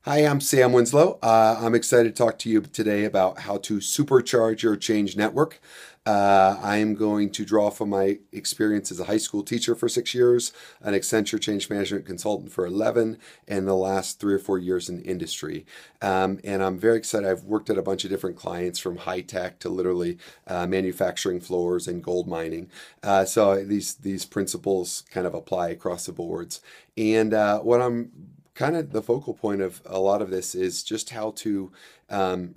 Hi, I'm Sam Winslow. I'm excited to talk to you today about how to supercharge your change network. I'm going to draw from my experience as a high school teacher for 6 years, an Accenture change management consultant for 11, and the last 3 or 4 years in industry. And I'm very excited. I've worked at a bunch of different clients from high tech to literally manufacturing floors and gold mining. So these principles kind of apply across the boards. And what I'm kind of the focal point of a lot of this is just how to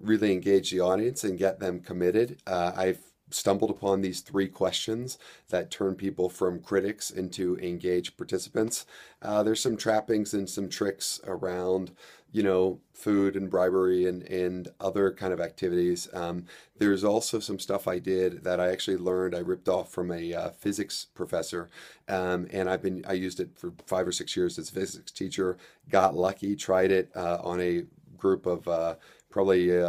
really engage the audience and get them committed. I've stumbled upon these three questions that turn people from critics into engaged participants. There's some trappings and some tricks around, food and bribery and other kind of activities. There's also some stuff I did that I actually learned. I ripped off from a physics professor, and I used it for 5 or 6 years as a physics teacher. Got lucky, tried it on a group of probably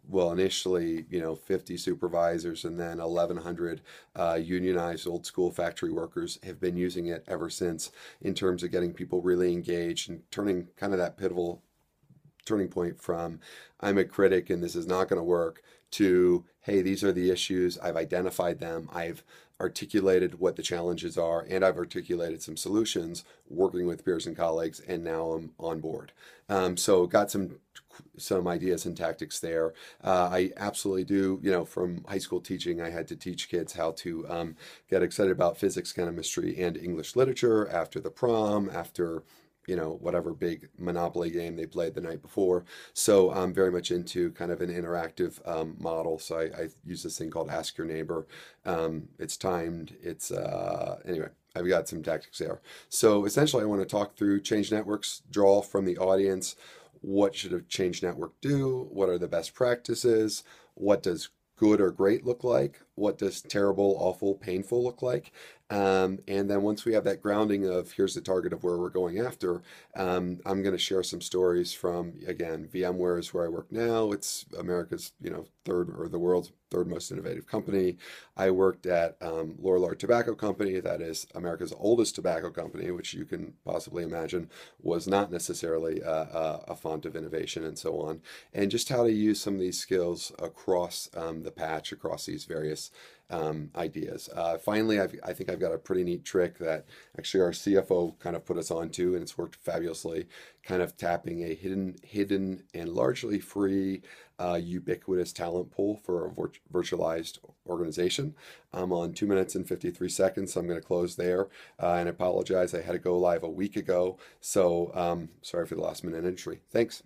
well, initially, 50 supervisors and then 1,100 unionized old school factory workers have been using it ever since in terms of getting people really engaged and turning kind of that pivotal turning point from I'm a critic and this is not going to work to, hey, these are the issues. I've identified them. I've articulated what the challenges are, and I've articulated some solutions working with peers and colleagues, and now I'm on board. So got some ideas and tactics there. I absolutely do, from high school teaching, I had to teach kids how to get excited about physics, chemistry, and English literature after the prom, after whatever big Monopoly game they played the night before. So I'm very much into kind of an interactive model. So I use this thing called Ask Your Neighbor. It's timed. Anyway, I've got some tactics there. So essentially, I want to talk through change networks, draw from the audience. What should a change network do? What are the best practices? What does good or great look like? What does terrible, awful, painful look like? And then once we have that grounding of here's the target of where we're going after, I'm going to share some stories from, again, VMware is where I work now. It's America's, third or the world's third most innovative company. I worked at Lorillard Tobacco Company, that is America's oldest tobacco company, which you can possibly imagine was not necessarily a font of innovation and so on. And just how to use some of these skills across the patch, across these various ideas. Finally, I think I've got a pretty neat trick that actually our CFO kind of put us onto, and it's worked fabulously, kind of tapping a hidden and largely free ubiquitous talent pool for a virtualized organization. I'm on 2 minutes and 53 seconds, so I'm going to close there and apologize. I had to go live a week ago, so sorry for the last minute entry. Thanks.